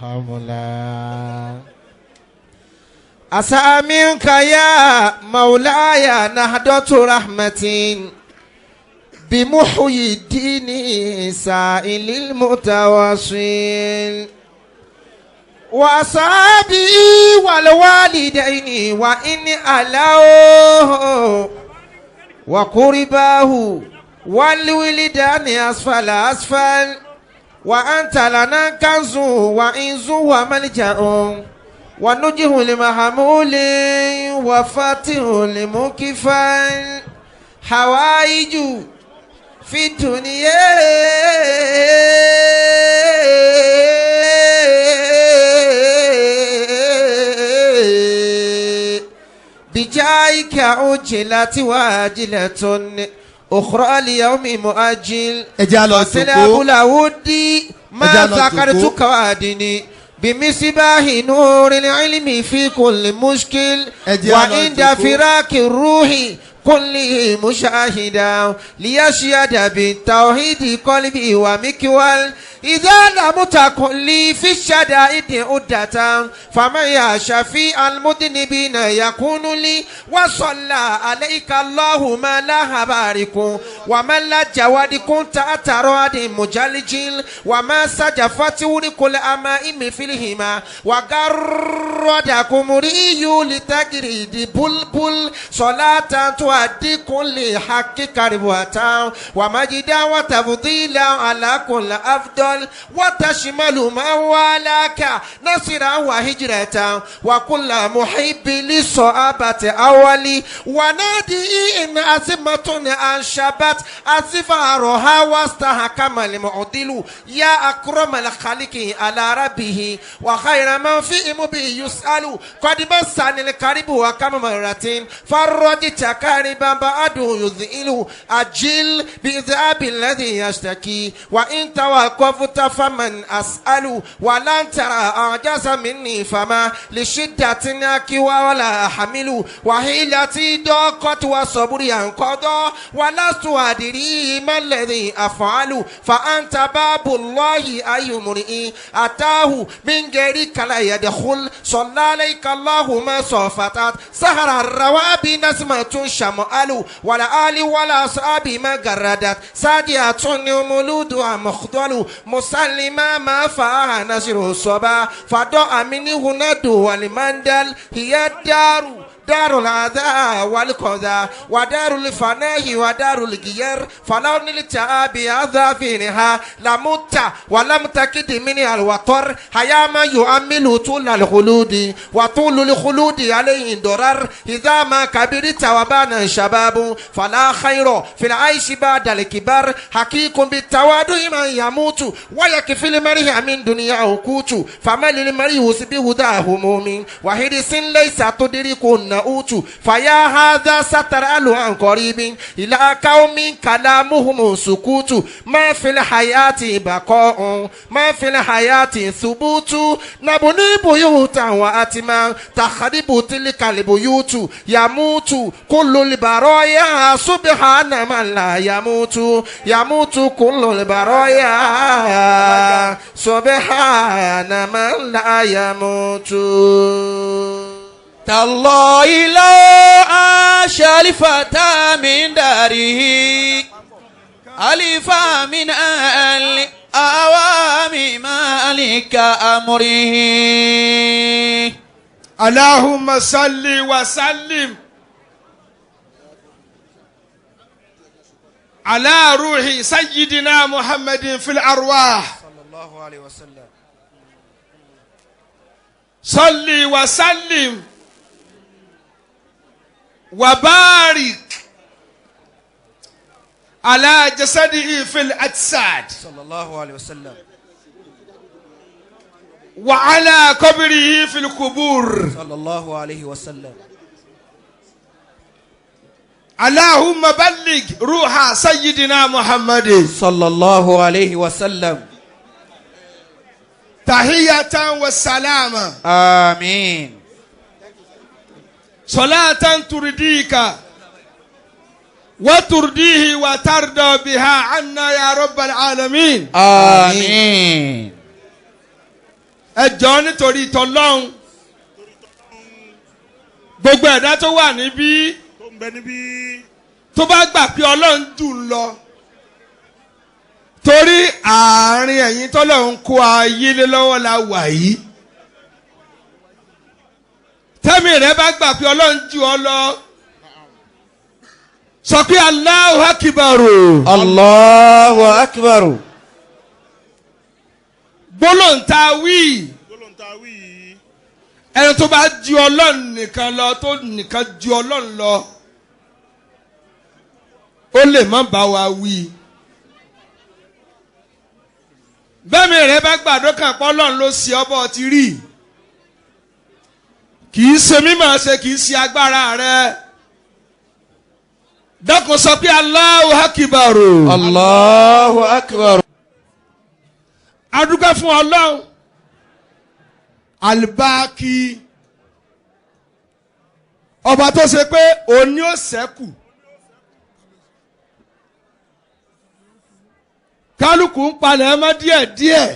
حملا أسأل منك يا مولاي نهضة رحمة بمحيي الدين سائل المتواصل وأصحابي والوالدين وإن ألوه وقرباه والولدان أسفل أسفل وأنت لنا كنز وإنز وملجأ ونجه لمحمول وفاتح لمكفى حوائج في الدنيا بجايك عجلت واجلة أخرى ليوم مؤجل وسلام الأودي ما ذكرتك وادني بمصباح نور العلم في كل مشكل وعند فراق الروح كله مشاهدا ليشهد بالتوحيد قلبي ومكوال إذا لم تكن لي في الشدائد عدة فمن يا شفيع المذنبين يكون لي وصلى عليك اللهم لا بارك ومن لا جواد كنت أتراد مجلجل وما سجفت ورق أمائم في الهما وقردكم ريو لتجريد بلبل صلاة تؤدي كل حق كربوة ومجدا وتفضيلا على كل أفضل وتشمل ما والاك نصرا وهجرة وكل محب للصحابة أولي ونادي إن أزمة أنشبت أزفارها واستحكم المعدل يا أكرم الخالق على ربه وخير من فيهم به يسأل قد مسني الكرب وكم مرة فرجت كاربا بعد يذئل أجل بذهاب الذي يشتكي وإن توقفت فمن أسأل ولن ترى أعجز مني فما لشدة ناكي ولا أحمل وحيلتي ضاقت وصبري انقضى ولست أدري ما الذي أفعل فأنت باب الله أي مرئي أتاه من غيرك لا يدخل صلى عليك الله ما صفتت سهر الرواب نسمة شمال ولا آل ولا أصحاب ما جردت سادية مولود ومخضل مسلما ما فاها نشر الصبا فضاء منه ندو والمندل هي الدار دار العذاب والقضاء ودار الفناء ودار الغير فلو نلت بهذا فيها لمت ولم تكد من الوطر حياما يؤمل طول الخلود وطول الخلود عليه ضرر إذا ما كبرت وبان شباب فلا خير في العيش بعد الكبار حقيق بالتواضع من يموت ويكفي المرء من دنيا وقوت فما للمرء يسبه ذا هموم وحرص ليس تدرك فيا هذا سترأل عن قريب إلى قوم كلامهم سكوت ما في الحياة بقاء ما في الحياة ثبوت نبني بيوتا وأتما تخرب تلك البيوت يموت كل البرايا سبحان من لا يموت يموت كل البرايا سبحان من لا يموت تالله لو عاش الفتى من داره ألفا من الأوام مالك أمره. اللهم صل وسلم على روح سيدنا محمد في الأرواح صلى الله عليه وسلم. صل وسلم وبارك على جسده في الأجساد صلى الله عليه وسلم وعلى قبره في القبور صلى الله عليه وسلم. اللهم بلغ روح سيدنا محمد صلى الله عليه وسلم تحية والسلام. آمين. صلاة ترديك وترديه وترضى بها عنا يا رب العالمين. آمين. ẹ jọ̀ọ́ nítorí tọlọ́hun gbogbo ẹ̀dá tó wà níbí tó ń bẹ níbí tó bá gbà pé ọlọ́run jù ń lọ torí àárín ẹ̀yin tọ́lọ́run kó ayé lé lọ́wọ́ la wà yìí tẹ́mi rẹ bá gbà pé ọlọ́run jù ọ lọ sọ pé Allahu Akbar. Allahu Akbar. gbólóhùn tá a wí gbólóhùn tá a wí yìí ẹni tó bá ju ọlọ́run nìkan lọ tó nìkan ju ọlọ́run lọ ó lè má bá wa wí. bẹ́ẹ̀mi rẹ bá gbàdó kan pọ́ ọlọ́run ló ṣe ọbọ̀ ti rí kì í ṣe mímọ̀ ṣe kì í ṣe agbára rẹ dákun sọ pé Allahu Akbar. Allahu Akbar. adúgbò fún ọlọ́run Al-Baqi ọba tó ṣe pé òní ó ṣẹ́kù kálukú ń palẹ̀ mọ́ díẹ̀díẹ̀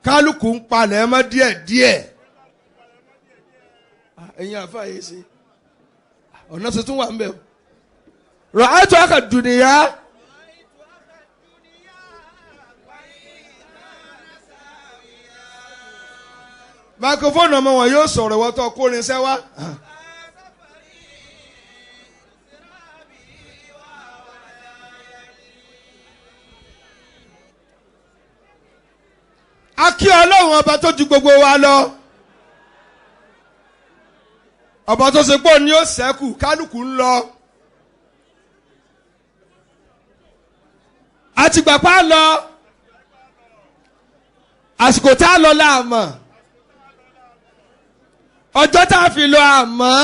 kálukú ń palẹ̀ mọ́ díẹ̀díẹ̀ ẹ̀yin àfáàyè ṣe ọ̀nà tuntun wà ń bẹ̀ ra'aytu aka dunya. máikrófóònù ọmọ wọn yóò sọ̀rọ̀ wọ́tọ̀ kórin sẹ́wá. a kí ọlọ́run ọba tó ju gbogbo wa lọ ọba tó ṣe pọ̀ ní ó ṣẹ́kù kálukú ń lọ àtìgbàpá lọ àsìkò tá a lọ la mọ̀ ọjọ́ tá a fi lọ àmọ́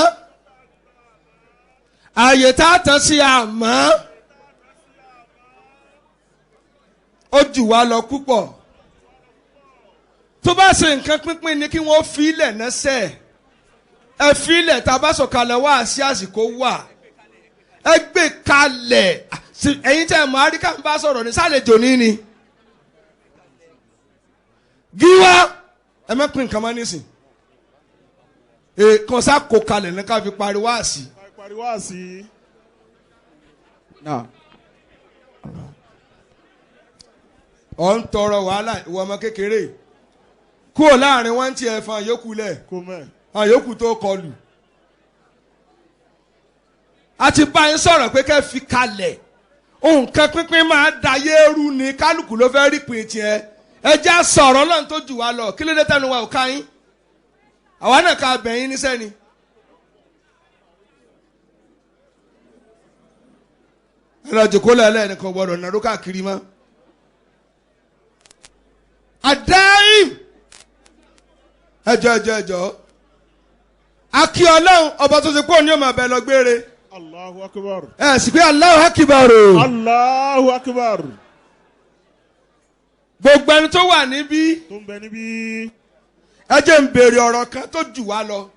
ààyè tá a tán sí àmọ́ ó jù wá lọ púpọ̀ tó bá ṣe nǹkan pínpín ni kí wọ́n fi ilẹ̀ nẹ́sẹ̀ ẹ fi ilẹ̀ tá a bá sọ̀kalẹ̀ wá sí àsìkò wà ẹ gbé kalẹ̀ ẹ̀yin tẹ́ ẹ̀ mọ̀ àríkà ń bá sọ̀rọ̀ ní sálẹ̀jò ní ni gíwá ẹ má pín nǹkan mọ́ nísìn kan sá kó kalẹ̀ ní ká fi parí wá sí. parí wá sí. ọ̀ ń tọrọ wàhálà ìwọ ọmọ kékeré kúrò láàrin wọn ti ẹ̀ fún àyókù lẹ̀ kó mẹ́. àyókù tó kọlù. a ti bá yín sọ̀rọ̀ pé kẹ́ fi kalẹ̀ nǹkan pínpín máa dayé rú ni kálukú ló fẹ́ rí pin tiẹ̀ ẹ já sọ̀rọ̀ náà tó jù wá lọ kí ló dé tẹnu wa ò ká yín àwa náà ká bẹ̀yìn níṣẹ́ ni. ẹ lọ jòkó lẹ́lẹ́ nìkan gbọ́dọ̀ nàró káàkiri mọ́. àdáyìm ẹjọ́ akí ọlọ́run ọba tó ṣe pé òní ọmọ abẹ lọ gbére. Allahu Akbar. ẹ sì pé Allahu Akbar. Allahu Akbar. gbogbo ẹni tó wà níbí tó ń bẹ níbí. ẹ jẹ́ ń béèrè ọ̀rọ̀ kan tó jù wá lọ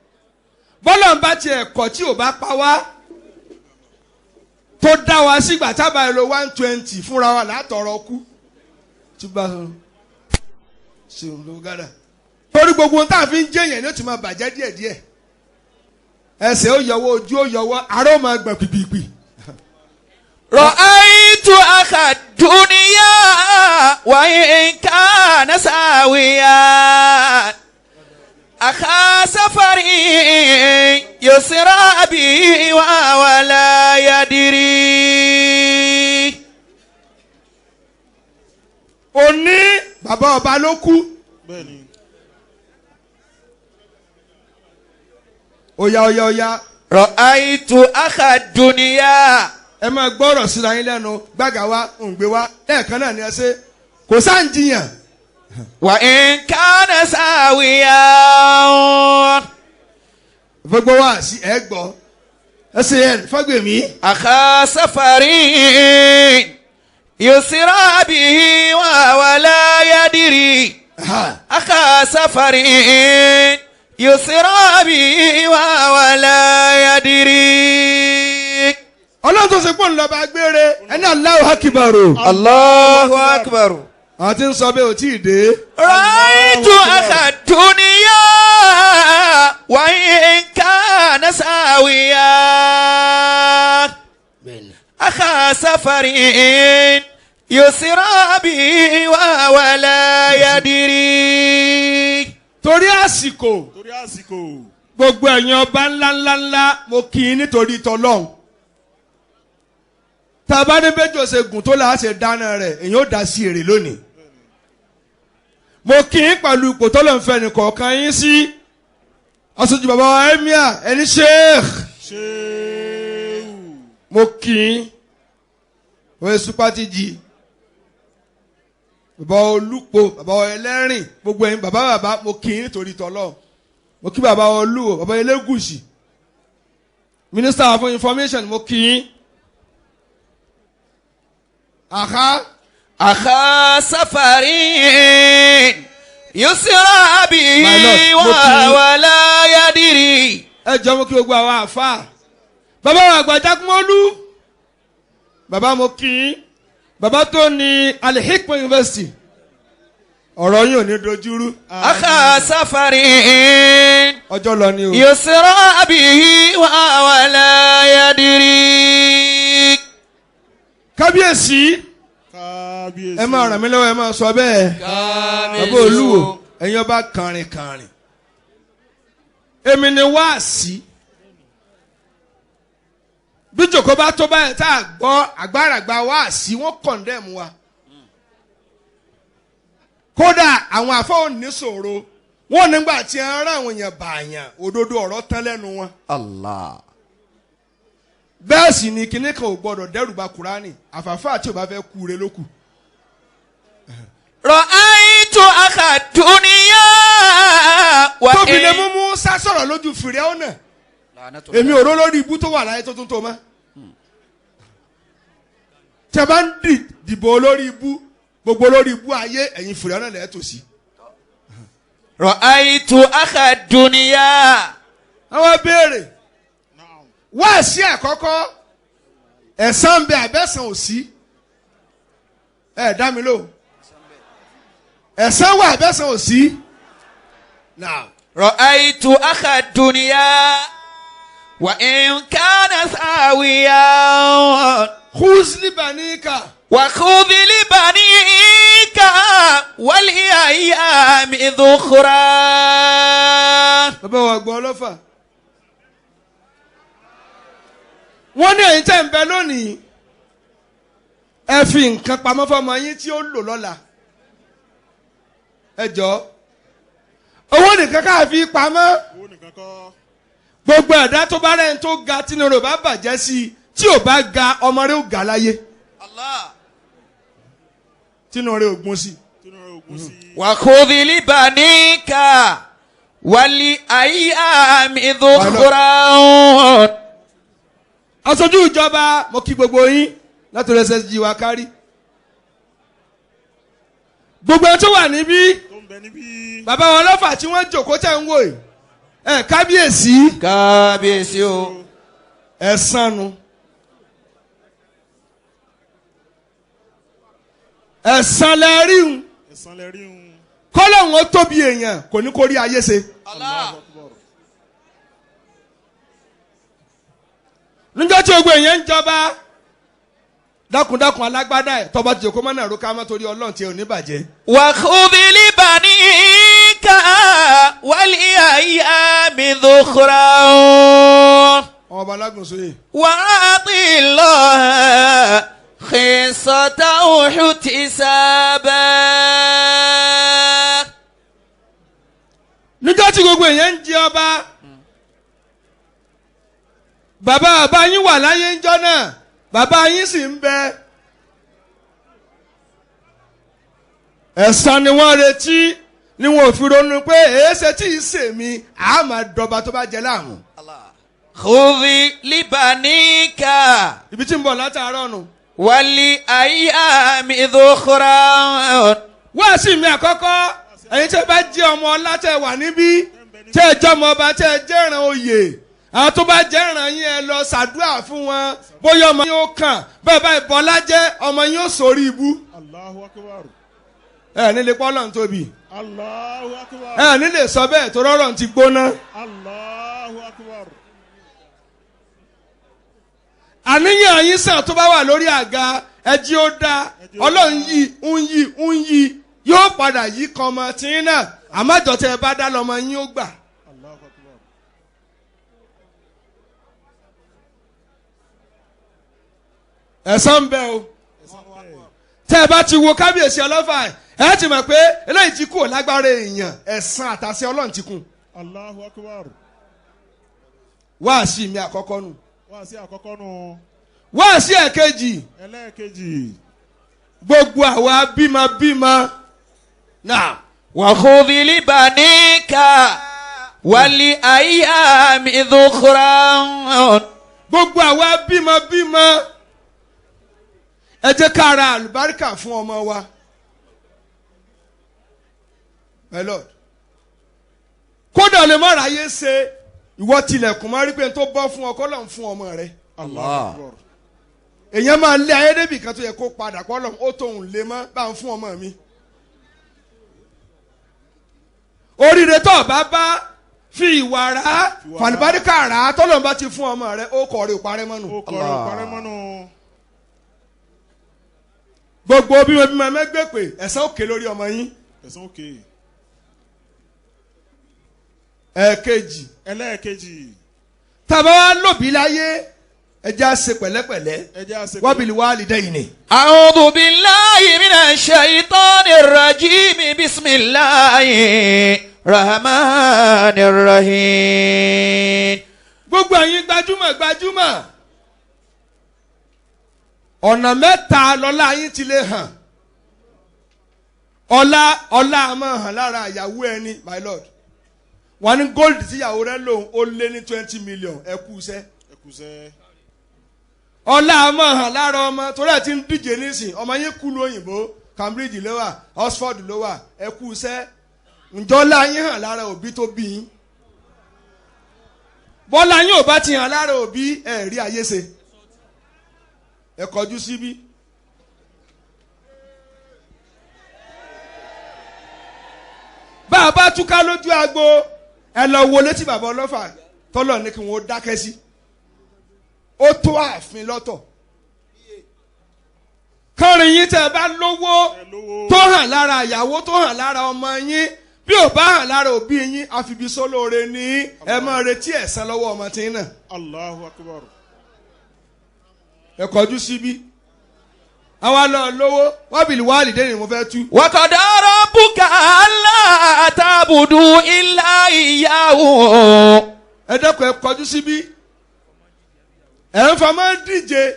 bọ́lá ń bá tiẹ̀ kọ̀ tí ò bá pa wá tó dá wa sígbà tábà ẹ lo 120 fúnra wa látọ̀rọ̀ kú tí bá ṣeun ló gádà torí gbogbo ohun tá a fi ń jẹ́ yẹn ni ó ti máa bàjẹ́ díẹ̀díẹ̀ ẹsẹ̀ ó yọwọ́ ojú ó yọwọ́ ará ó máa gbọ̀n pìpìpì. Ra'aytu akha dunya wa in kana sawiyan akha safari yusra bi wa wala yadri. òní bàbá ọba ló kú. bẹ́ẹ̀ni. Oya. Ra'aytu akha dunya. ẹ máa gbọ́rọ̀ síra yín lẹ́nu gbàgà wa òǹgbẹ wa lẹ́ẹ̀kan náà ni ẹ ṣe kò sáǹjiyàn. Wa in kana sawiyan. gbogbo wa sí ẹ gbọ́ ẹ ṣe ẹ fọ́gbẹ̀mí. akha safarin yusra bihi wa wala yadri. akha safarin yusra bihi wa wala yadri. ọlọ́run tó ṣe pọ̀ ń lọ bá gbére ẹni Allahu Akbar. Allahu Akbar. àwọn tí ń sọ bẹ́ẹ̀ ò tí ì dé. Ra'aytu akha dunya wa in kana sawiya. Akha safarin yusra bihi wa wala yadri. torí àsìkò torí àsìkò. gbogbo ẹ̀yin ọba ńláńláńlá mo kì í nítorí tọlọ́hun. tá a bá ní bẹ́jọ́ ṣe gùn tó là á ṣe dáná rẹ̀ èyí ó dá sí èrè lónìí. mo kì í pẹ̀lú ipò tó lè ń fẹ́ nìkọ̀ọ̀kan yín sí. aṣojú bàbá wa emir ẹni sheikh. ṣéwù. mo kì í wọ́n èso pátí jì. bàbá olùpọ̀ bàbá ẹlẹ́rìn gbogbo ẹ̀yin bàbá mo kì í nítorí tọlọ́hun. mo kí bàbá olúwo bàbá elégùsì. minister for information mo kì í. Akha safarin yusra bihi My Lord, mo wa kì í. wala yadri. ẹ jọ mo kí gbogbo àwọn àfa bàbá wa àgbà Jákúmọ́lú bàbá mo kì í bàbá tó ní Al-Hikma University ọ̀rọ̀ yín ò ní dojúrú Akha safarin ọjọ́ lọ ni o. yusra bihi wa wala yadri. kábíyèsí kábíyèsí. ẹ máa ràn mí lọ́wọ́ ẹ máa sọ bẹ́ẹ̀ bàbá olúwo ẹ̀yin ọba kàrìnkàrìn èmi ni wáàsí bí jòkó bá tó báyìí tá a gbọ́ àgbàràgbà wáàsí wọ́n kọ̀ndẹ́mù wa kódà àwọn àfọwọ́ níṣòro wọ́n nígbà tí ń rán àwọn èèyàn bàyàn òdodo ọ̀rọ̀ tán lẹ́nu wọn. Allah. bẹ́ẹ̀ sì ni kinní kan ò gbọ́dọ̀ dẹ́rù ba Kùránì àfàfà tí ò bá fẹ́ kú re ló kù. Ra'aytu akha dunya wa tóbi lè mú Mùsá sọ̀rọ̀ lójú Fìràwọ̀nà èmi ò ró lórí ibú tó wà láyé tó tún tó mọ́. tí a bá ń dìbò olórí ibú gbogbo olórí ibú ayé ẹ̀yin Fìràwọ̀nà lẹ́ẹ̀ tó sí. Ra'aytu akha dunya. àwọn béèrè wá sí àkọ́kọ́ ẹ̀san ń bẹ àbẹ́sàn ò sí ẹ̀ dá mi lò ẹ̀san wà àbẹ́sàn ò sí. Ra'aytu akha dunya wa in kana sawiyan. khuz libanika Wa khudh li banika wal ayyami dhukhra. bàbá wa gbọ́ ọlọ́fà. wọ́n ní ẹ̀yin tẹ́ ń bẹ lónìí ẹ fi nǹkan pamọ́ fọmọ yín tí ó lò lọ́la ẹ jọ owó nìkan ká fi pamọ́ owó nìkan kọ́. gbogbo ẹ̀dá tó bá rẹ̀ ń tó ga tí nínú rẹ̀ bá bàjẹ́ sí i tí ò bá ga ọmọ rẹ̀ ò ga láyé Allah. tí nínú rẹ̀ ò gún sí i. tínú rẹ̀ ògùn sí. Wa khudh li banika wal ayyami dhukhra. aṣojú ìjọba mo kí gbogbo yín láti rẹ̀ SSG wa kárí gbogbo ẹ tó wà níbí tó ń bẹ níbí. bàbá wọn lọ́fà tí wọ́n jòkó tẹ̀ ń wò yìí ẹ kábíyèsí Kábíyèsí o. ẹ̀san nu ẹ̀san lẹ́rìí ẹ̀san lẹ rí un. kọ́lọ́hún ó tóbi èèyàn kò ní kó rí ayé ṣe. Allah. níjọ́ tí gbogbo èèyàn ń jọba dákúndákún alágbádá ẹ̀ tọ́ba tí jòkó mọ́nà àròká mọ́ torí ọlọ́run tí ò ní bàjẹ́. Wa khudh li banika wal ayyami dhukhra. ọmọ ọba alágùn sóyè. Wa ati Allah khisatahu ihtisaba. níjọ́ tí gbogbo èèyàn ń jẹ ọba bàbá yín wà láyé ńjọ́ náà bàbá yín sì ń bẹ ẹ̀san ni wọ́n retí ni wọn ò fi ronú pé èéṣe tí ì sèmi àá máa dọba tó bá jẹ láàmú. Khudh li banika ibi tí ń bọ̀ látàárọ̀ nù. wal ayyami dhukhra. wá sí mi àkọ́kọ́ ẹ̀yin tẹ́ bá jẹ́ ọmọ ọlá tẹ́ wà níbí tẹ́ ẹ jẹ́ ọmọ ọba tẹ́ ẹ jẹ́ ìran oyè àwọn tó bá jẹ́ ìran yín ẹ lọ ṣàdúrà fún wọn bóyá ọmọ yín ó kàn bẹ́ẹ̀ bá ìbọlá jẹ́ ọmọ yín ó sórí ibú. Allahu akbar. ẹ nílé pọ́lọ́n tóbi Allahu akbar. ẹ nílé sọ bẹ́ẹ̀ tó rọ́rọ̀ ti gbóná. Allahu akbar. àníyàn yín sàn tó bá wà lórí àga ẹjí ó dá ọlọ́run yí yóò padà yí kan ọmọ tí ń náà àmọ́jọ tẹ ẹ bá dá lọ́mọ yín ó gbà. Allahu akbar. ẹ̀san ń bẹ o tẹ ẹ bá ti wo kábíyèsí ọlọ́fà ẹ ti mọ̀ pé eléyìí ti kú ò lágbára èèyàn ẹ̀san àtàṣe ọlọ́run ti kún. Allahu akbar. wáàsí mi àkọ́kọ́ nù. Wáàsí àkọ́kọ́ nù. wáàsí ẹ̀kejì ẹlẹ́ẹ̀kejì. gbogbo àwa bímọ náà. وخذ لبنيك ولأيام ذخرا. gbogbo àwa bímọ ẹ jẹ́ ká ra àlùbáríkà fún ọmọ wa. My Lord kódà lè má ráyé ṣe ìwọ tilẹ̀kùn máa rí pé n tó bọ́ fún ọ kọ́ lọ́n fún ọmọ rẹ. Allahu akbar. èèyàn máa lé ayédèbí kan tó yẹ kó padà kọ́ lọ́n ó tóun lè má bá ń fún ọmọ mi. oríire tó o bá bá fi ìwà rà á fàlùbáríkà rà á tọ́lọ́n bá ti fún ọmọ rẹ ó kọ̀ ọ́ rè parẹ́ mọ́nu. Ó kọrin parẹ́ mọ́nu. gbogbo bímọ mẹ́gbẹ́ pé ẹ̀san òkè lórí ọmọ yín. Ẹ̀san òkè. ẹ̀ẹ̀kejì ẹlẹ́ẹ̀kejì. tàbá wa lòbí láyé ẹjẹ́ á ṣe pẹ̀lẹ́pẹ̀lẹ́ Ẹjẹ́ á ṣe wábìlì wálidayni. أعوذ بالله من الشيطان الرجيم بسم الله الرحمن الرحيم. gbogbo ẹ̀yin gbajúmọ̀ ọ̀nà mẹ́ta lọ́lá yín ti lè hàn ọlá a máa hàn lára ìyàwó ẹni my lord wọ́n ní gold tíyàwó rẹ lòun ó lé ní 20 million ẹ kú iṣẹ́. ẹkùsẹ́. ọlá a máa hàn lára ọmọ torí ẹ ti ń díje nísìn ọmọ yín kú lóyìnbó Cambridge ló wà Oxford ló wà ẹ kú iṣẹ́ ǹjọ́ ọlá yín hàn lára òbí tó bí yín bọ́lá yín ò bá ti hàn lára òbí ẹ rí ayé ṣe ẹ kọjú síbí. bá a bá túká lójú agbo ẹ lọ wo létí bàbá ọlọ́fà tọ́lọ̀ ní kí wọ́n dákẹ́ sí ó tó ààfin lọ́tọ̀ kọrin yín tẹ́ ẹ bá lówó tó hàn lára ìyàwó tó hàn lára ọmọ yín bí ò bá hàn lára òbí yín àfibisó lóore ní ẹ máa retí ẹ̀san lọ́wọ́ ọmọ tí ń nà. Allahu akbar. ẹ kọjú síbí àwa lọ lówó wábìlì wálidayni mo fẹ́ tú. وقضى ربك ألا تعبدوا إلا إياه. ẹ dẹ́kun ẹ kọjú síbí ẹ ń fọmọ díje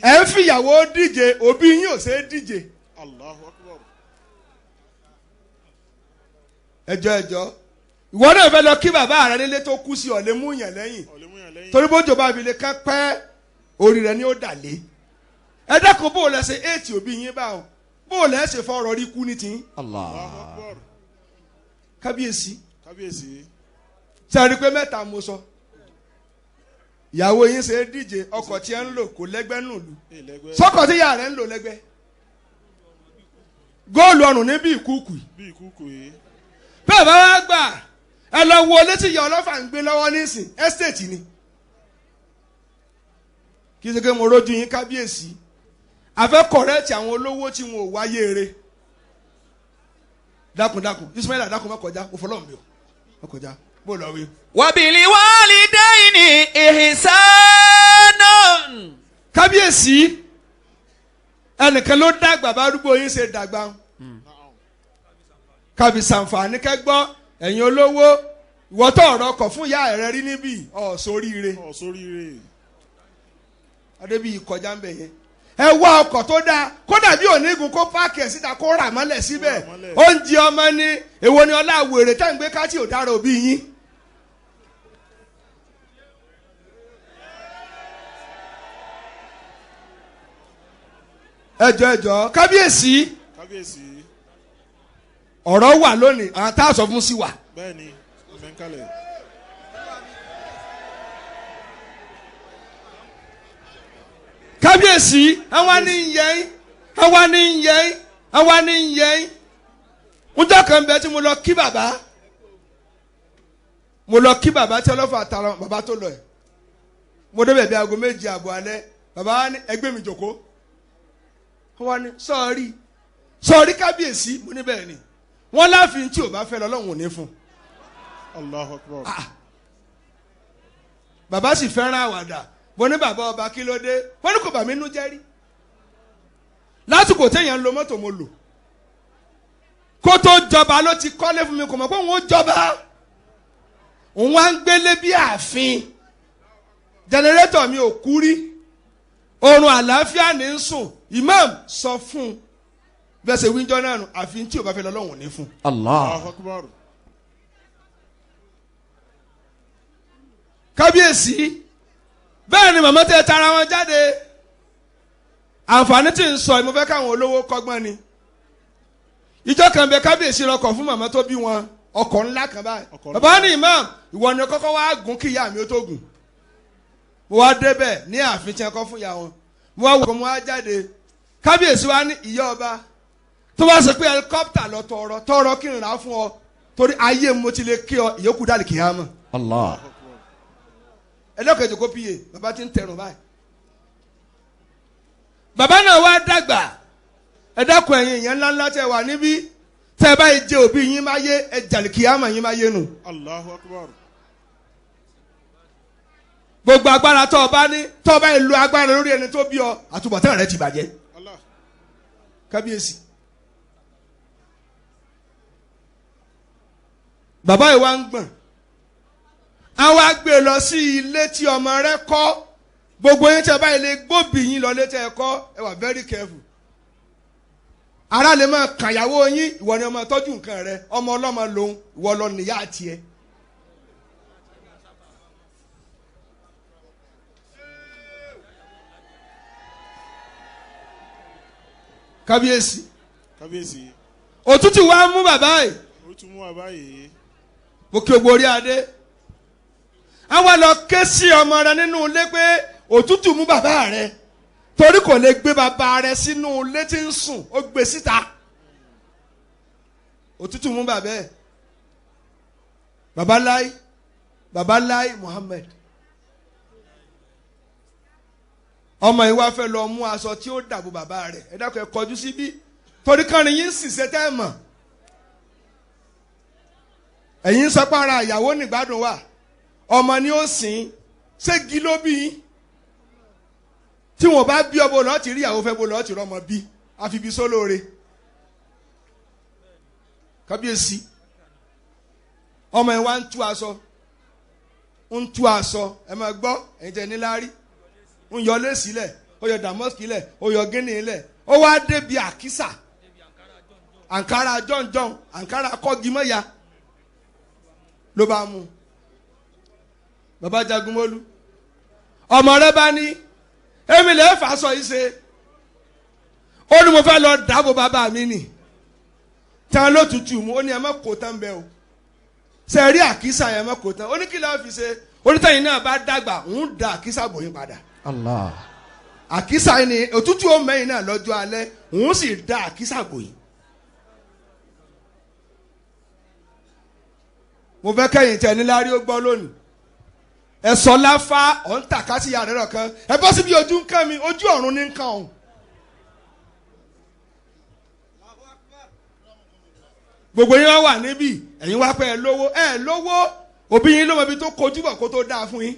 ẹ ń fìyàwó díje òbí yín ò ṣe é díje. Allahu akbar. ẹjọ́ ìwọ náà fẹ́ lọ kí bàbá rẹ nílé tó kú sí ọ̀lẹ́ mú yàn lẹ́yìn torí bójú bá fi lè kán pẹ́ orí rẹ ni ó dà lé ẹ dẹ́kun bó o lẹ ṣe éètì òbí yín báwọn bó o lẹ ṣe fọ̀rọ̀ rí kú ní tiyín. Allahu akbar. kábíyèsí Kábíyèsí. sẹ́ni pé mẹ́ta mo sọ ìyàwó yín ṣe é díje ọkọ̀ tí ẹ ń lò kò lẹ́gbẹ́ nù lù sọ́kọ̀ tí ìyá rẹ̀ ń lò lẹ́gbẹ́ góòlù ọrùn ní bí ìkúùkù Bí ìkúùkù yìí. bẹ́ẹ̀ bá wá gbà ẹ lọ wo létí ìyá ọlọ́fà ń gbé lọ́wọ́ nísìn ẹ́stéètì ni kì í ṣe pé mo rójú yín kábíyèsí àfẹ́ kọ̀rẹ́ẹ̀tì àwọn olówó tí wọn ò wáyé eré dákun Ismaila dákun má kọjá òfòlọ́mù bí o má kọjá bó lọ wí. وبالوالدين إحسانا. kábíyèsí ẹnìkan ló dàgbà bá arúgbó yín ṣe dàgbà kàbí sàǹfààní kẹgbọ́ ẹ̀yin olówó ìwọ́tọ̀ ọ̀rọ̀ ọkọ̀ fún ìyá rẹ rí níbí ọ̀sóríire Ọ̀sóríire. adébíyì kọjá ń bẹ̀ yẹn ẹ wá ọkọ̀ tó dáa kódà bí onígun kó páàkì ẹ̀ síta kó rà mọ́lẹ̀ síbẹ̀ oúnjẹ ọmọ ní èwo ni ọlá wèrè tá à ń gbé káàtì ò dára òbí yín. ẹjọ́ kábíyèsí Kábíyèsí. ọ̀rọ̀ wà lónìí àwọn tá a sọ fún sí wà. Bẹ́ẹ̀ni. Ọ̀fẹ́ ń kalẹ̀. kábíyèsí àwa ní ń yẹn àwa ní ń yẹn àwa ní ń yẹn ńjọ́ kan bẹ tí mo lọ kí bàbá tí ọlọ́fà tara bàbá tó lọ ẹ̀ mo débẹ̀ bí aago 2 àbọ̀ alẹ́ bàbá wa ní ẹgbẹ́ mi jòkó wọ́n ní sọ́ọ̀rí kábíyèsí mo ní bẹ́ẹ̀ ni wọ́n láàfin tí ò bá fẹ́ lọ́lọ́run ò ní fún. Allahu Akbar. Bàbá sì fẹ́ràn àwàdà mo ní bàbá ọba kí ló dé wọ́n ní kò bà mí nú jẹ́ rí lásìkò téèyàn ń lo mọ́tò mo lò kó tó jọba ló ti kọ́lé fún mi kò mọ̀ pé òun ó jọba òun wá ń gbélé bí ààfin jẹnẹrétọ̀ mi ò kú rí oorun àlàáfíà ní ń sùn imam sọ fún un bẹ́sẹ̀ wíńjọ́ náà nù àfi tí ò bá fẹ́ lọ́lọ́run ní fún. Allahu Akbar. kábíyèsí bẹ́ẹ̀ ni màmá tẹ tara wọn jáde àǹfààní tí ń sọ mo fẹ́ káwọn olówó kọ́gbọ́n ni ìjọ kan bẹ kábíyèsí lọkọ̀ fún màmá tó bí wọn ọkọ̀ ńlá kan báyìí bàbá ní imam ìwọ ni kọ́kọ́ wá gùn kí ìyá mi ó tó gùn mo wá débẹ̀ ní ààfin tí wọn kọ́ fún ìyá wọn mo wá wọ̀ mo wá jáde kábíyèsí wa ní ìyá ọba tó bá sọ pé helicopter lọ tọrọ kí n rà á fún ọ torí ayé mo ti lè kí ọ ìyókù dálì kìí hàn mọ́. Allah. ẹlẹ́kẹ̀jẹ̀ kó píye bàbá ti ń tẹ̀rùn báyìí. bàbá náà wá dàgbà ẹ dákun ẹ̀yin ìyẹn ńláńlá tẹ wà níbí tẹ ẹ báyìí jẹ òbí yín máa yé ẹ jàlì kìí hàn mọ́ yín máa yé nù. Allahu Akbar. gbogbo agbára tó o bá ní tó o bá lo agbára lórí ẹni tó bí ọ àtúbọ̀tán rẹ ti bàjẹ́. Allah. kábíyèsí. bàbá yìí wá ń gbọ̀n a wá gbé lọ sí ilé tí ọmọ rẹ kọ́ gbogbo yín tí a bá ilé gbóbi yín lọ létí ẹ kọ́ ẹ wà very careful. ara lè máa kàyàwó yín ìwọ ni ọmọ tọ́jú nǹkan rẹ ọmọ ọlọ́mọ lòun ìwọ lọ níyà àti ẹ. kábíyèsí. Kábíyèsí. òtútù wa mú bàbá yìí. Ó tún mú wa báyìí. mo kí o borí adé àwọn lọ ké sí ọmọ rẹ nínú ilé pé òtútù mú bàbá rẹ torí kò lè gbé bàbá rẹ sínú ilé tí ń sùn ó gbé síta òtútù mú bàbá ẹ babaláì Muhammed ọmọ yìí wá fẹ́ lọ mú aṣọ tí ó dàbò bàbá rẹ ẹ dákun ẹ kọjú síbí torí kan yín sì ṣe tẹ́ ẹ mọ̀. ẹ̀yin sọpá ara ìyàwó nígbàdùn wà ọmọ ni ó sìn ségi ló bí tí wọn bá bí ọbọ lọ́ọ́ ti rí ìyàwó fẹ́ bó lọ́ọ́ ti rọmọ bí àfibi sólóore kábíyèsí ọmọ yẹn wá ń tú aṣọ ẹ máa gbọ́ ẹ̀yin tẹ̀ níláárí ń yọ léèsì lẹ̀ ó yọ dàmọ́sì lẹ̀ ó yọ gíní lẹ̀ ó wá débi àkísà àǹkárá jọ̀ǹjọ̀ǹ àǹkárá kọ́gímọ́ya ló bá mú bàbá Jagunmólú ọmọ rẹ bá ní èmi lè fà sọ yìí ṣe ó ní mo fẹ́ lọ dáàbò bàbá mi nì tán ló tutù mu ó ní ẹ má kó tán bẹ́ẹ̀ o ṣe rí àkísà yẹn má kó tán ó ní kí lọ́ọ́ fi ṣe onítẹ̀yìn náà bá dàgbà ń da àkísà bòyìn padà. Allah. àkísà yìí ni òtútù ó mẹ́yìn náà lọ́jọ́ alẹ́ ń sì da àkísà bòyìn. mo fẹ́ kẹ́yìn tẹ̀ ní lárí ó gbọ́ lónìí ẹ sọ láfá ọ̀ ń tàka sí yàrá rẹ̀ kan ẹ bọ́ síbi ojú ń kàn mí ojú ọ̀run ní ń kàn ọ̀hún. gbogbo yín wá wà níbí ẹ̀yin wá pẹ́ ẹ lówó òbí yín ló mọ ibi tó kojú bọ̀ kó tó dáa fún yín.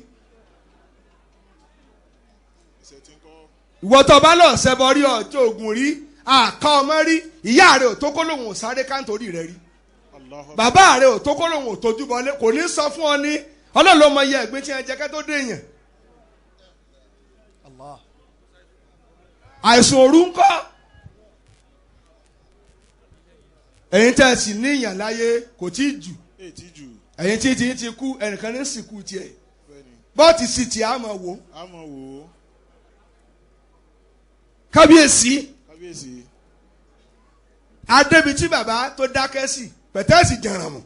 ìwọ tó bá lọ ṣẹbọ rí ọjọ́ ògùn rí àká ọmọ rí ìyá rẹ̀ ò tó kó lòun ò sáré káńtórí rẹ̀ rí bàbá rẹ ò tó kó lòun ò tójú bọlé kò ní sọ fún ọ ní ọlọ́run ló mọ iye ẹ̀gbin tí ẹ jẹ kẹ́ tó dé yẹn. àìsàn òru ń kọ́ ẹ̀yin tẹ́ ẹ sì níyàn láyé kò tí ì jù ẹ̀yin tí ti kú ẹnìkan ní sìnkú tiẹ̀ bọ́ọ̀tì sì tì á mọ̀ wò. kábíyèsí adébítí bàbá tó dákẹ́ sí pẹ̀tẹ́sì jẹ̀ràn mọ̀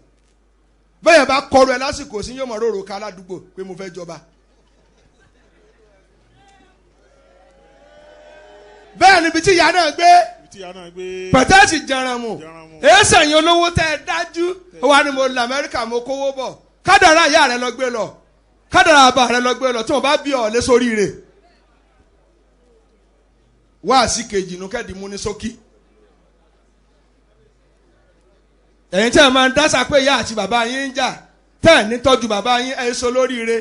bẹ́ẹ̀ bá kọrọ ẹ lásìkò sí yóò mọ̀ róró ká ládùúgbò pé mo fẹ́ jọba. bẹ́ẹ̀ níbi tí ìyá náà gbé tí a náà gbé. pẹ̀tẹ́sì jẹranmu èsì ẹ̀yin olówó tẹ́ ẹ dájú ó wà ní mo lọ Amẹ́ríkà mo kówó bọ̀ kádàrá ìyá rẹ lọ gbé lọ kádàrá bàbá rẹ lọ gbé lọ tí wọ́n bá bí ọ lé sórí rẹ̀ wá sí kejì inú kẹ́ẹ̀dì mú ní ṣókí. ẹ̀yin tí a máa ń dásà pé ìyá àti bàbá yín ń jà tẹ́ ẹ̀ ní tọ́jú bàbá yín ẹ̀ so lóríire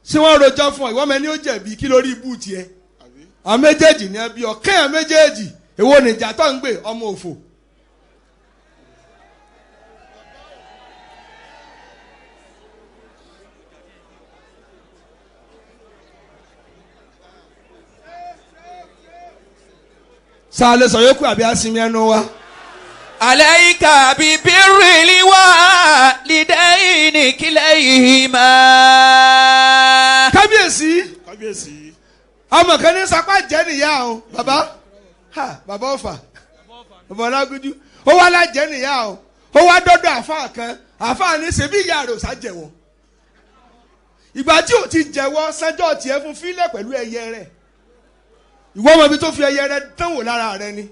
sí wọ́n rojọ́ fún ọ ìwọ́n mẹ́ni ó jẹ̀bi kí lórí ibú tiẹ̀ àwọn méjèèjì ní ẹbí ọ kéèyàn méjèèjì èwo nìjà tó ń gbé ọmọ òfò. sáà lè sọ yókù àbí asinmi ẹnu wa. Alayka bi birril walidaini kilayhima. kábíyèsí ọmọ kan ní sapá jẹ́ nìyá o bàbá ọ̀fà bàbá ọlágúnjú ó wá lájẹ́ nìyá o ó wá dọ́dọ̀ àfáà kan àfáà ní ṣebí ìyá rẹ̀ ò sá jẹ̀wọ́ ìgbà tí ò ti jẹ̀wọ́ sẹ́jọ́ tiẹ̀ fún fílẹ̀ pẹ̀lú ẹyẹ rẹ̀ ìwọ ọmọ ibi tó fi ẹyẹ rẹ̀ dánwò lára rẹ̀ ni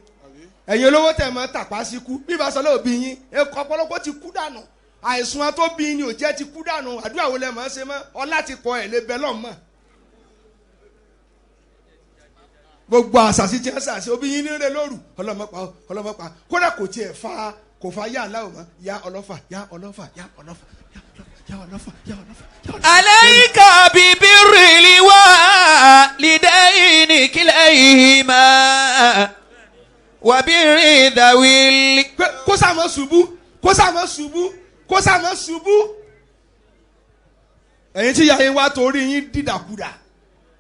ẹ̀yin olówó tẹ̀ mọ́ tàpá sí kú bí ìbá sọlá òbí yín ẹ̀kọ́ ọ̀pọ̀lọpọ̀ ti kú dànù àìsùn àtọ́bí yín ni ò jẹ́ ti kú dànù àdúrà wo lẹ mọ̀ ṣe mọ́ ọlá ti kọ ẹ̀ lé bẹ́ẹ̀ lọ́mọ́ gbogbo àṣàṣì tí wọ́n ṣàṣì òbí yín ní rẹ lóru ọlọ́mọpa kódà kò tiẹ̀ kò fa yá aláwọ̀ mọ́ yá ọlọ́fà yá ọlọ́fà yá ọlọ́fà yá ọlọ́fà yá ọlọ́fà. Alayka bi birril walidaini kilayhima. Wabiri dawili. kó sàmọ́ ṣubú. ẹ̀yin tí yàrá yín wá torí yín dídàkudà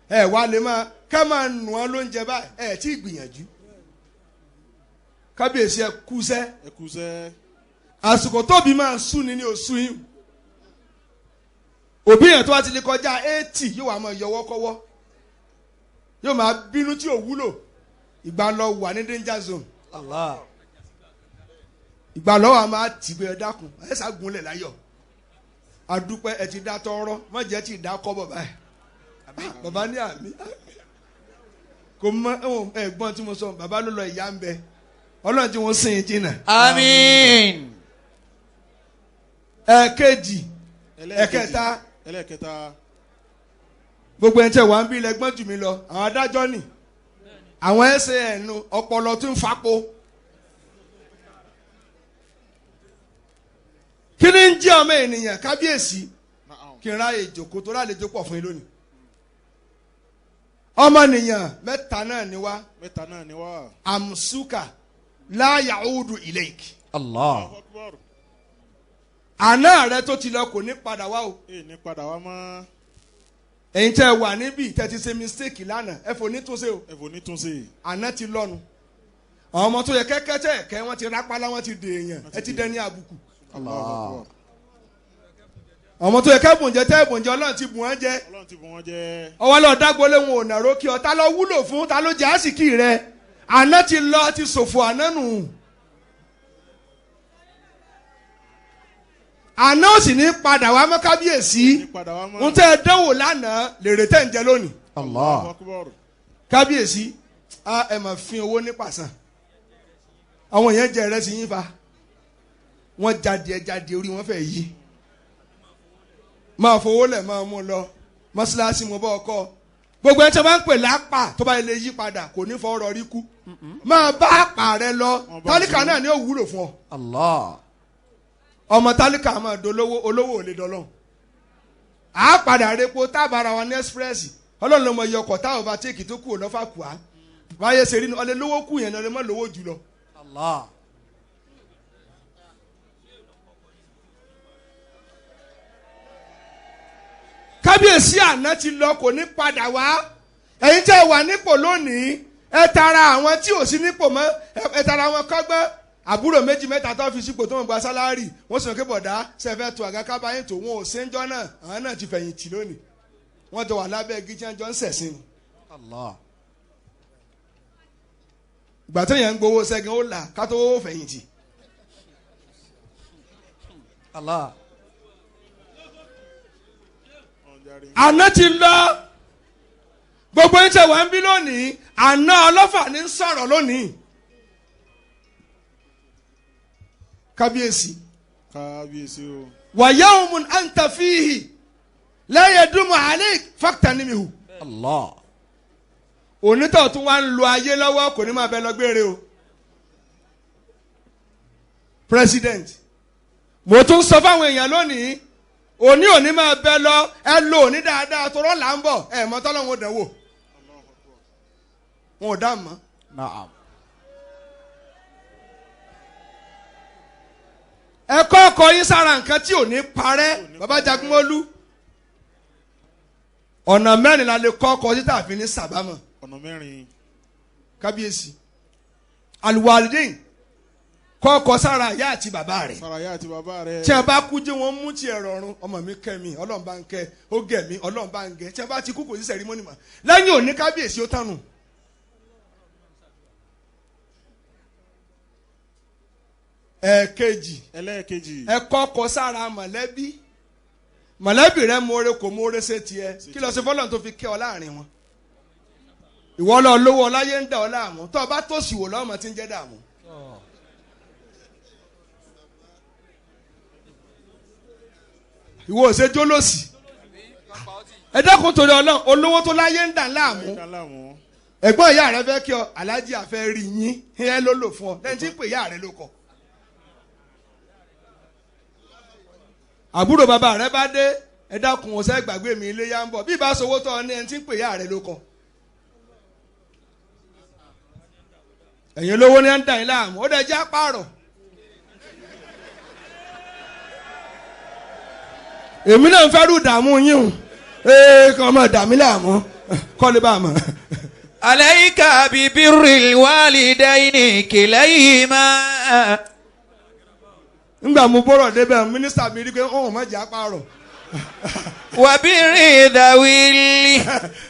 ẹ̀ wá lè máa ká máa nù ọ́ lóúnjẹ báyìí ẹ̀ tí ì gbìyànjú. kábíyèsí ẹ kúṣẹ́. àsìkò tóbi máa sún ni oṣù yín. òbí yẹn tó bá ti lè kọjá 80 yóò wá máa yọwọ́ kọ́wọ́ yóò máa bínú tí ò wúlò. ìgbà lọ wà ní danger zone. Allah. ìgbà lọ wà máa tìgbẹ ẹ dákun ẹ ṣàgúnlẹ̀ láyọ̀ adúpẹ́ ẹ ti dá tọrọ má jẹ́ ti dá kọ́ bọ̀ báyìí. bàbá ní àmì kò mọ ẹ̀gbọ́n tí mo sọ bàbá ló lọ ìyá ń bẹ ọlọ́run tí wọ́n sìn jìnnà. Àmín. ẹ̀kejì ẹ̀kẹta gbogbo ẹ̀ ń tẹ̀ wá ń bí lẹ́gbọ́n jù mí lọ àwọn adájọ́ nì. àwọn ẹsẹ̀ ẹ̀nu ọpọlọ tún fapò. kí ni ń jẹ́ ọmọ ènìyàn kábíyèsí kí n ráyè ìjòkó tó ráyè jókòó fún yín lónìí. ọmọnìyàn mẹ́ta náà ni wá. amsuka la yaudu ilayk. Allah. àná rẹ tó ti lọ kò ní padà wá o. ẹ̀yin tẹ́ ẹ wà níbí tẹ́ ti ṣe mistake lánàá ẹ fò ní túnṣe o. àná ti lọ́nu. àwọn ọmọ tó yẹ kẹ́kẹ́ tẹ́ ẹ̀kẹ́ wọ́n ti rápálá wọ́n ti dè èèyàn ẹ ti dẹni àbùkù. àwọn ọmọ tó yẹ kẹ́ bùnjẹ tẹ́ bùnjẹ ọlọ́run ti bùn wọ́n jẹ. ọwọ́ lọ dágbólé wọn ò nàró kí ọ ta lọ wúlò fún ta ló jẹ́ àsìkí rẹ àná ti lọ ti ṣòfò àná nù. àná ò sì ní padà wá mọ́ kábíyèsí ń tẹ́ ẹ dánwò lánàá lèrè tẹ́ ń jẹ lónìí. Allah. kábíyèsí ẹ máa fi owó ní pàṣán àwọn yẹn jẹ ìrẹsì yín fa wọ́n jáde orí wọn fẹ́ yí máa fowó lẹ̀ máa mú lọ mọ́ṣáláṣí mo bá ọkọ gbogbo ẹni tí wọ́n bá ń pè lápá tó bá lè yí padà kò ní fọwọ́rọ̀ rí kú máa bá àpà rẹ lọ tálíkà náà ni ó wúlò fún ọ. Allah. ọmọ tálíkà máa dolówó olówó ò lè dọ́lọ́ à padà repo tábàrà wa ní express ọlọ́run ló mọ iye ọkọ̀ tá overtake tó kù lọ́fà kù á báyé ṣe rí ni ọlẹ́ lówó kù yẹn ni ọlẹ́ mọ́ lówó jù lọ. Allah. kábíyèsí àná ti lọ kò ní padà wá ẹ̀yin tẹ́ ẹ wà nípò lónìí ẹ tara àwọn tí ò sí nípò mọ́ ẹ tara wọn kọ́gbọ́n àbúrò méjì mẹ́ta tó fi sípò tó ń gba sálárì wọ́n sọ pé bọ̀dá sẹ́fẹ́ tó àga kábàáyé tó wọn ò séńjọ́ náà àwọn náà ti fẹ̀yìntì lónìí wọ́n jọ wà lábẹ́ igi tí wọ́n jọ ń ṣẹ̀sìn ni. Allah. ìgbà tó yẹn ń gbowó sẹ́gun ó là ká tó wó fẹ̀yìntì. Allah. àná ti lọ gbogbo yín tẹ́ wà ń bí lónìí àná ọlọ́fà ní ń sọ̀rọ̀ lónìí kábíyèsí. kábíyèsí o. wa yawmun anta fihi la yadumu alayk faktanimihu. Allah. onítọ̀ tún wá ń lo ayé lọ́wọ́ kò ní máa bẹ lọ gbére o. president mo tún sọ fáwọn èèyàn lónìí òní máa bẹ lọ ẹ lò òní dáadáa tó rọ́ọ̀lá ń bọ̀ ẹ mọ́ tọ́lọ́hún ó dánwò wọn ò dá mọ́. Naam. ẹ kọ́ ọkọ yín sára nǹkan tí ò ní parẹ́ bàbá Jagunmọ́lú ọ̀nà mẹ́rin la lè kọ́ ọkọ títà fi ní sàbámọ̀. ọ̀nà mẹ́rin. kábíyèsí aluwalidin kọ́ ọkọ sára ìyá àti bàbá rẹ̀. sára ìyá àti bàbá rẹ̀. tí a bá kú jẹ́ wọ́n mú tiẹ̀ rọrùn ọmọ mi kẹ́ mi ọlọ́run bá ń kẹ́ ó gẹ̀ mí ọlọ́run bá ń gẹ̀ tí a bá ti kú kò sí sẹ̀rímọ́nì mọ́ lẹ́yìn òní kábíyèsí ó tánu. ẹ̀ẹ̀kejì ẹlẹ́ẹ̀kejì. ẹ kọ́kọ́ sára mọ̀lẹ́bí rẹ mọ̀ọ́rẹ́ kò mọ̀ọ́rẹ́ ṣe tiẹ̀ kí lọ sí fọlọ́n tó fi kẹ́ ọ láàrin wọn. ìwọ lọ lówó ọláyé ń dà ọ láàmú tó o bá tó sì wò lọ́mọ tí ń jẹ́ dààmú. ìwọ ò ṣe jólósì ẹ dákun torí Ọlọ́run olówó tó láyé ń dà láàmú ẹ̀gbọ́n ìyá rẹ fẹ́ kí ọ aláàjì àfẹ́ rí yín ẹ ló lò fún ọ lẹ́yìn tí ń pè ìyá rẹ ló kọ. àbúrò bàbá rẹ bá dé ẹ dákun ọ̀sẹ̀ gbàgbé mi ilé yá ń bọ̀ bí ìbá sowó tọ́ ní ẹni tí ń pè ìyá rẹ ló kọ. ẹ̀yin lówó ní ẹ̀ ń dà yín láàmú ó dẹ̀ jẹ́ àpárọ̀. èmi náà ń fẹ́ rú dààmú yín o kàn máa dàmí láàmú kọ́lé bá a mọ̀. alayka bi birril walidayni kilayhima. ńgbà mo bọ́rọ̀ débẹ̀ mínísítà mi rí pé ọ̀hún má jẹ́ àpárọ̀. wa birri dhawil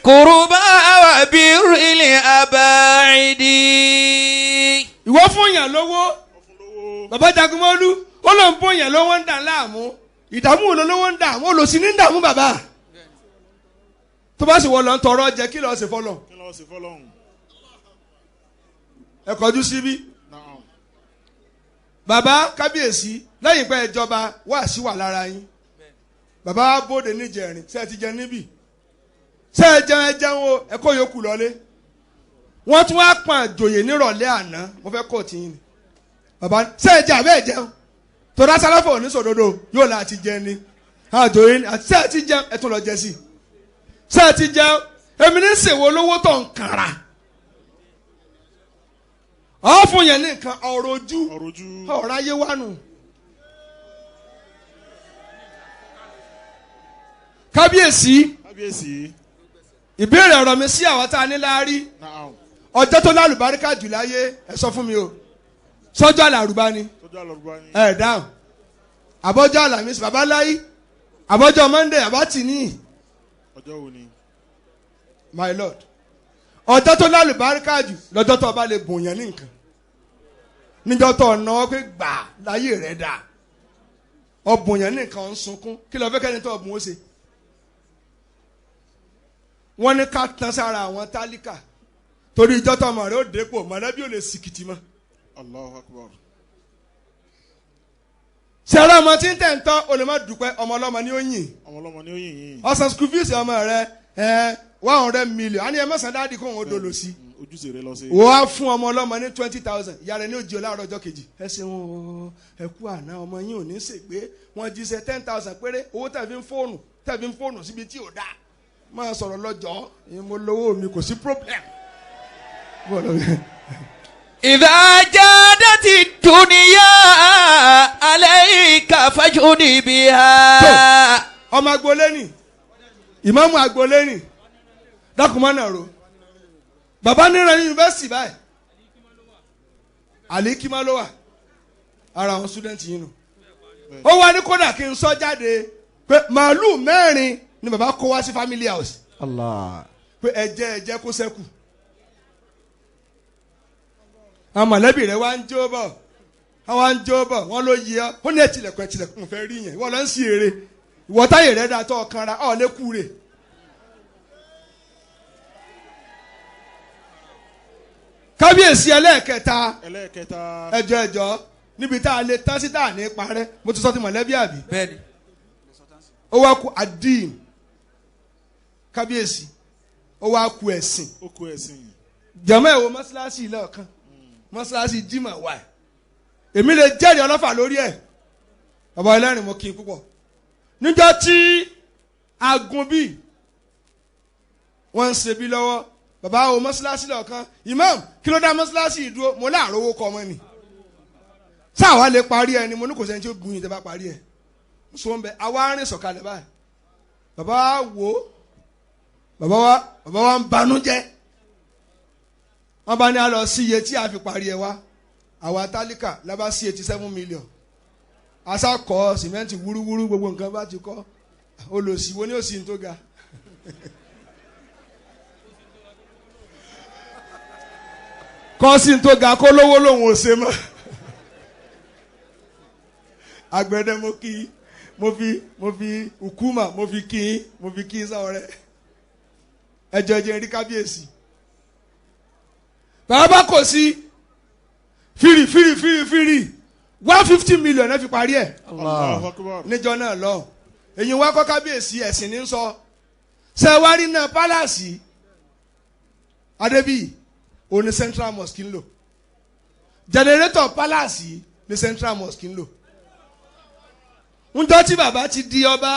qurba wa birril abaidi. ìwọ fún yàn lówó bàbá Jagunmọ́lú ó lọ ń bó yàn lówó ń dà láàmú ìdààmú olólówó ń dààmú olòṣì ní ń dààmú bàbá tó bá sì wọ lọ ń tọrọ jẹ kí lọ ṣe fọlọ. kí lọ ṣe fọlọ́hún. ẹ kọjú síbí. bàbá kábíyèsí lẹ́yìn pé ìjọba wà sí wà lára yín bàbá bóde níjẹrin ṣé ẹ ti jẹun níbí ṣé ẹ jẹun ẹ jẹun o ẹ kó yòókù lọlé wọ́n tún wá pọn àjòyè nírọ̀lẹ́ àná mo fẹ́ kọ́ tiyín ni bàbá ṣé ẹ jẹ àbẹ́ ẹ jẹun tọ́lá sáláfọ̀ oníṣòdodo yóò láti jẹ ni àjòyè àti ṣé ẹ ti jẹun ẹ tún lọ jẹ sí ṣé ẹ ti jẹun èmi ní ṣèwọ olówó tó ń kàrà ọ fún yẹn ní nǹkan ọ̀rọ̀ ojú ọ̀rọ̀ ayé wánu. kábíyèsí ìbéèrè ọ̀rọ̀ mi sí àwọn tá a ní láárí ọjọ́ tó lálùbáríkà jù láyé ẹ sọ fún mi o sọ́jọ́ àlàrúbá ni ẹ dáhùn àbọ́jọ́ àlàmísì babaláyé àbọ́jọ́ monday àbátìní. ọjọ́ wo ni. my lord ọjọ́ tó lálùbáríkà jù lọ́jọ́ tó bá lè bùnyàn ní nǹkan níjọ́ tó ọ̀nà pé gbà láyé rẹ̀ dà ọ̀bùnyàn ní nǹkan ń sunkún kí lọ́ọ́ fẹ́ kẹ́ni tó ọ̀bùn ó ṣe. wọ́n ní ká tán sára àwọn tálíkà torí ìjọ́ tó ọmọ rẹ̀ ó dépò mọ̀lẹ́bí ò lè sìkìtì mọ́. Allahu Akbar. sẹ́rẹ́ ọmọ tí ń tẹ̀ ń tọ́ o lè má dúpẹ́ ọmọ ọlọ́mọ ni ó yìn. ọmọ ọlọ́mọ ni ó yìn yín. ọ̀sán school fees ọmọ rẹ̀ 100 million a ní ẹ mọ̀sán dáàdì kó òun ó dolo sí. ojúṣe rẹ lọ sí. wọ́n á fún ọmọ ọlọ́mọ ní 20,000 ìyá rẹ̀ ní òjì ọláàrọ̀ ọjọ́ kejì. ẹ ṣeun o ẹ kú àná ọmọ yín ò ní ṣègbé wọ́n jíṣẹ́ 10,000 péré owó tẹ̀ fi ń fóònù síbi tí ò dáa máa sọ̀rọ̀ lọ́jọ́ mo lówó mi kò sí problem. idha jadati dunya alayka fajudi biha. ọmọ agboolé ni ìmáàmù agboolé ni dákùnmọ́ náà ro bàbá níran yunifásitì báyìí àlékímá ló wà ara àwọn student yìí nù ó wá ní kódà kí n sọ jáde pé màálù 4 ni bàbá kó wá sí family house. Allah. pé ẹ̀jẹ̀ kó ṣẹ́kù àwọn mọ̀lẹ́bí rẹ̀ wá ń jó bọ̀ wọ́n ló yí ọ́ ó ní ẹ̀tìlẹ̀kùn fẹ́ rí yẹn ìwọ lọ ń sí eré ìwọ táyè rẹ̀ dà tó ọkàn ra ọ̀ lẹ́kù rẹ̀. kábíyèsí ẹlẹ́ẹ̀kẹta ẹjọ́ níbi tá a lè tán sí tá a ní parẹ́ mo ti sọ ti mọ̀lẹ́bí àbí. bẹ́ẹ̀ni. ó wá kú adín kábíyèsí ó wá kú ẹ̀sìn. ó kú ẹ̀sìn. jàmọ́ ẹ̀ wo mọ́ṣáláṣí ilé ọ̀kan mọ́ṣáláṣí jimá wà ẹ̀ èmi lè jẹ́rìí ọlọ́fà lórí ẹ̀ bàbá ẹlẹ́rìn mo kí n púpọ̀ níjọ́ tí agunbí wọ́n ń ṣe bí lọ́wọ́ bàbá wo mọ́ṣáláṣí ilé ọ̀kan imam kí ló dá mọ́ṣáláṣí ìdúró mo láàárọ̀ owó kọ́ ọmọ ni sáà wá lè parí ẹ ni mo ní kò sẹ́ni tí ó gun yìí tẹ́ bá parí ẹ sọ ń bẹ àwa rìn sọ̀kalẹ̀ báyìí bàbá wa wò ó bàbá wa ń banújẹ́ wọ́n bá ní a lọ sí iye tí a fi parí ẹ wá àwa tálíkà lábá sí 87 million asa kọ́ sìmẹ́ǹtì wúrúwúrú gbogbo nǹkan bá ti kọ́ olùsíwò ní òsì tó ga kọ́ sí tó ga kó lówó lòun ò ṣe mọ́ agbẹ̀dẹ mo fi ukuma mo fi kí sọ̀rẹ́ ẹjọ́ rí kábíyèsí bàbá kò sí fìrì 150 million ẹ fi parí ẹ̀ níjọ́ náà lọ èyí wá kọ́ kábíyèsí ẹ̀sìn ní sọ sẹ́wárí náà pálásì adébíyì òní central mosque ń lò generator pálásì ní central mosque ń lò ńjọ́ tí bàbá ti di ọba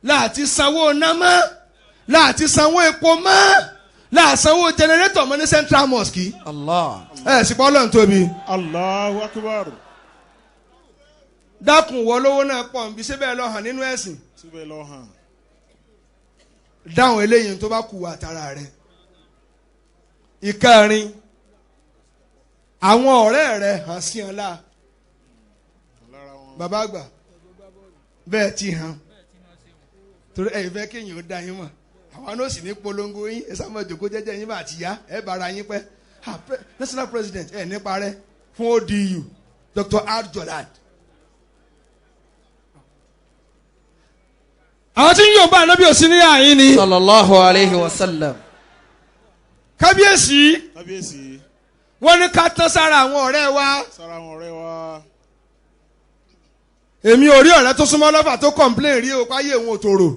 láti sanwó ná mọ́ láti sanwó epo mọ́ láti sanwó generator mọ́ ní central mosque. Allah. sì pọ́ lọ́n tóbi. Allahu Akbar. dákun wọ lówó náà pọ̀ nbí síbẹ̀ lọ hàn nínú ẹ̀sìn. síbẹ̀ lọ hàn. dáhùn eléyìí tó bá kù wà tara rẹ̀. ìkẹrin àwọn ọ̀rẹ́ rẹ̀ hàn sí ọ la. bàbá àgbà bẹ́ẹ̀ ti hàn torí ẹ̀yin fẹ́ kéèyàn ó dá yín mọ̀ àwọn náà sì ní polongo yín ẹ sáà máa jòkó jẹ́jẹ́ yín bá ti yá ẹ bára yín pẹ́ national president ẹ̀ nípa rẹ̀ fún ODU Dr. R. Jordan. àwọn tí ń yóò bá anábì òsín ní àyín ni. sallallahu alayhi wa sallam. kábíyèsí wọ́n ní ká tán sára àwọn ọ̀rẹ́ wa. sára àwọn ọ̀rẹ́ wa. èmi ò rí ọ̀rẹ́ tó súnmọ́ lọ́fà tó complain rí o páyé òun ò tòrò.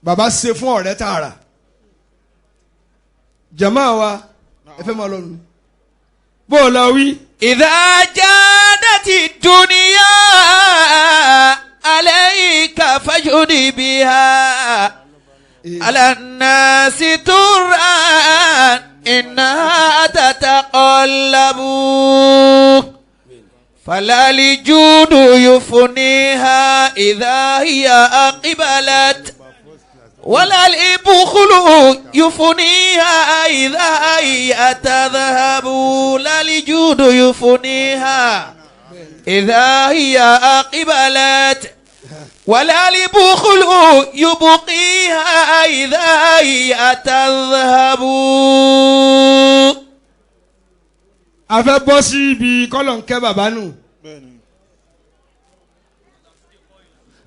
bàbá ṣe fún ọ̀rẹ́ tààrà. jàmáà wa ẹ fẹ́ máa lọ nù. bó o lọ wí. idha jadati dunya alayka fajudi biha ala nasi turran inna tataqallabu. فلا الجود يفنيها إذا هي أقبلت ولا البخل يفنيها إذا هي تذهب لا الجود يفنيها إذا هي أقبلت ولا البخل يبقيها إذا هي تذهب. a fẹ́ bọ́ sí ibi kọ́lọ̀nkẹ́ bàbá nù.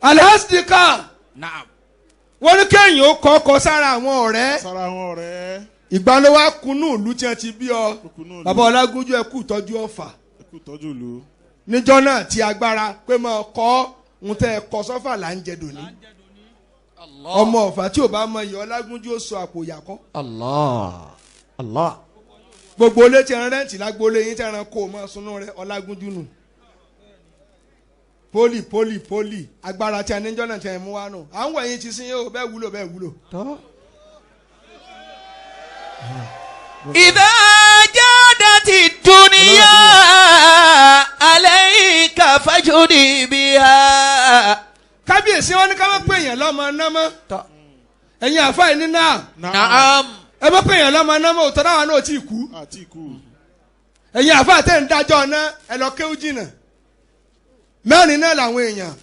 alhasdika wọ́n ní kéèyàn ó kọ́kọ́ sára àwọn ọ̀rẹ́. ìgbà ló wá kunú ìlú tí wọ́n ti bí ọ. bàbá ọlágúnjú ẹ kú tọ́jú ọ̀fà. níjọ́ náà ti agbára pé mo kọ́ ń tẹ́ ẹ kọ́ sọ́fà là ń jẹ dòní. ọmọ ọ̀fà tí ò bá mọ iye ọlágúnjú ó sọ àpò ìyàkọ́. Allah. gbogbo ilé tí ẹran rẹ́ǹtì lágbólé yín tí ẹran kó o mọ́ sunú rẹ ọlágúnjú nù. poli agbára tí a níjọ́ náà tí a mú wá nù. à ń wọ̀ yín ti sin yóò bẹ́ẹ̀ wúlò. idha jadati dunya alayka fajudi biha. kábíyèsí wọn ní ká má pè èèyàn lọ́mọ náà mọ́. ẹ̀yin àfáà ní náà. Naam. ẹ má pè èèyàn lọ́mọ náà mọ́ òtọ́ dáhà náà tí ì kú. ẹ̀yin àfáà tẹ̀ ń dájọ́ náà ẹ lọ kéwú jìnnà. mẹ́rin náà làwọn èèyàn.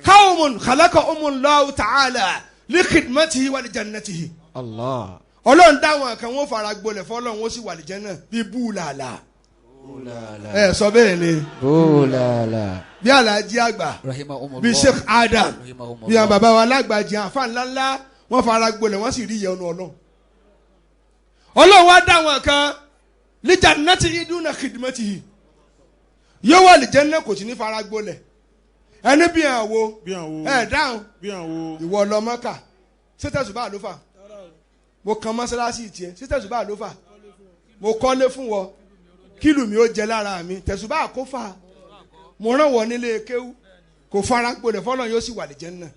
qawmun khalaqahumullahu ta'ala li khidmatihi wa li jannatihi. Allah. ọlọ́run dáwọn kan wọ́n fara gbolẹ̀ fọlọ́run wọ́n sì wà lìjẹ́ náà bí búùlàlà. ẹ sọ bẹ́ẹ̀ ni. búùlàlà. bí alájí àgbà bí Sheikh Adam bí àwọn bàbá wa alágbàjì àfa ńláńlá wọ́n fara gbolẹ̀ wọ́n sì rí ìyẹn ọlọ́run. ọlọ́run wá dáwọn kan li jannatihi duna khidmatihi yóò wà lè jẹ́ náà kò sí ní fara gbolẹ̀ ẹni bí hàn wo bí àwọn ẹ dáhùn bí àwọn ìwọ lọ Mọ́kà sítẹ̀sù bá ló fà mo kan mọ́sálásí tiẹ̀ sítẹ̀sù bá ló fà mo kọ́lé fún wọ kílù mi ó jẹ lára mi tẹ̀sù bá kó fà mo rán wọ nílé kéwú kò fara gbolẹ̀ fọlọ́n yóò sì wà lè jẹ́ náà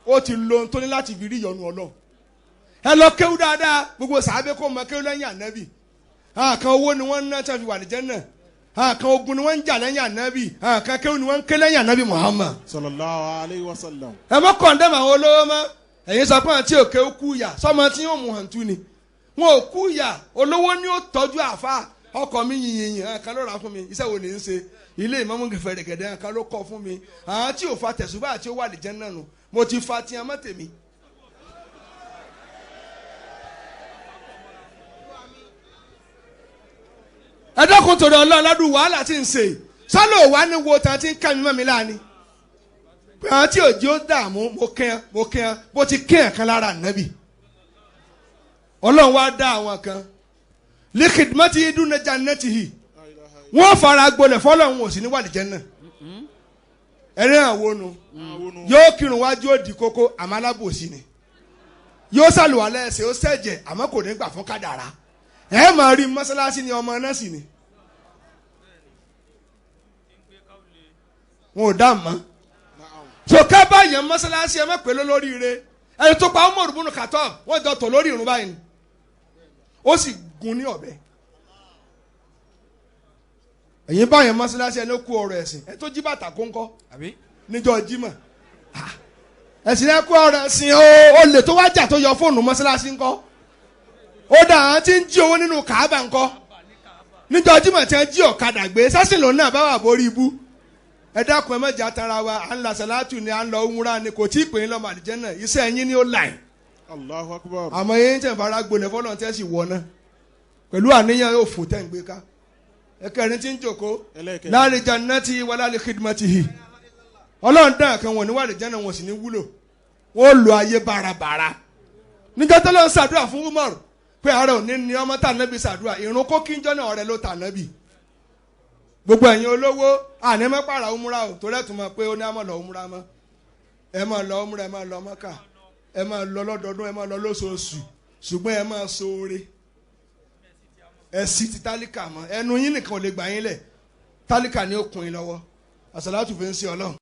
ó ti lo ohun tó ní láti fi rí ìyọnu Ọlọ́run ẹ lọ kéwú dáadáa gbogbo sàábé kó mọ kéwú lẹ́yìn ànábì àkàn owó ni wọ́n ń ná tí wọ́n fi wà lè jẹ́ náà àkàn ogun ni wọ́n ń jà lẹ́yìn ànábì àkàn kéwú ni wọ́n ń ké lẹ́yìn ànábì Muhammad. sallallahu alayhi wa sallam. ẹ mọ kọ̀ǹdẹ́mù àwọn olówó mọ́ ẹ̀yin sọ pé àti òkè ó kú yà sọmọ tí yóò mú hàn tú ni wọn ò kú yà olówó ni ó tọ́jú àfa ọkọ̀ mi yìnyín àkàn ló ra fún mi iṣẹ́ wo ni ń ṣe ilé ìmọ̀mú gẹ̀fẹ̀rẹ̀gẹ̀dẹ̀ àkàn ló kọ́ fún mi àwọn tí ò fa tẹ̀sùbá àti ó wà lè jẹ́ náà nù mo ti fa tiẹ̀ mọ́ tèmi. ẹ dákun torí Ọlọ́run ládùn wàhálà tí ń ṣe sọ́lọ́ wa ni wo tán tí ń ká mi mọ́ mi láàánú pé àwọn tí òjì ó dààmú mo kẹ́hán bó ti kẹ́hán kan lára nàbì Ọlọ́run wá dá àwọn kan likidmati duna jannatihi wọ́n fara gbolẹ̀ fọlọ́run ò sí ní wàlìjẹ́ náà ẹ̀rín àwọnù yóò kírun wájú ó di kókó àmọ́ alábòsí ni yóò sàlùwalẹ̀ ẹsẹ̀ ó sẹ̀jẹ̀ àmọ́ kò ní gbà fún kádàrá ẹ máa rí mọ́sálásí ni ọmọ náà sì ni wọn ò dá mọ́ so ká báyẹn mọ́sálásí ẹ má pè lóríire ẹni tó pa Umar ibn Khattab wọ́n jọ tò lórí irun báyìí ni ó sì gun ní ọ̀bẹ ẹ̀yin báyẹn mọ́sálásí ẹni ó kú ọ̀rọ̀ ẹ̀sìn ẹ tó jí bàtà kóńkọ́ níjọ́ Jímọ̀ ẹ̀sìn ẹ kú ọ̀rọ̀ ẹ̀sìn ó lè tó wájà tó yọ fóònù mọ́sálásí ńkọ́ ó dà á ti ń jí owó nínú Kàábà ńkọ́ níjọ́ Jímọ̀ tí wọ́n jí ọ̀kadà gbé sásìn lòun náà bá wà borí ibú ẹ dákun ẹ má jà tara wa à ń la sàlátù ni à ń lọ umra ni kò tí ì pè é lọ́mọ àlìjẹ́nà iṣẹ́ ẹ̀yin ni ó láì. Allahu akbar. àmọ́ yẹn tẹ̀ fara gbolẹ̀ fọlọ́n tẹ́ sì wọ̀ náà pẹ̀lú àníyàn yóò fò tẹ̀ ń gbé ká ẹ̀kẹrin tí ń jòkó la li jannati wala li khidmatihi Ọlọ́run dán kan wọn ní wà àlìjẹ́nà wọn sì ní wúlò wọn lo ayé bárabàrà níjọ́ tó lọ ń ṣàdúrà fún Umar pé ààrẹ òní ni ọmọ tà nábì ṣàdúrà ìrun kó kíjọ́ náà ọ̀rẹ́ ló tà nábì gbogbo ẹ̀yin olówó àní mọ́ pàrà umra o torí ẹ̀ tún mọ̀ pé ó ní àmọ́ lọ umra mọ́ ẹ máa lọ umra ẹ máa lọ Mọ́kà ẹ máa lọ lọ́dọọdún ẹ máa lọ lóṣooṣù ṣùgbọ́n ẹ máa ṣoore ẹ sì ti tálíkà mọ́ ẹnu yín nìkan ò lè gbà yín lẹ̀ tálíkà ni ó kun yín lọ́wọ́ àṣàlátù fi ń ṣe Ọlọ́run.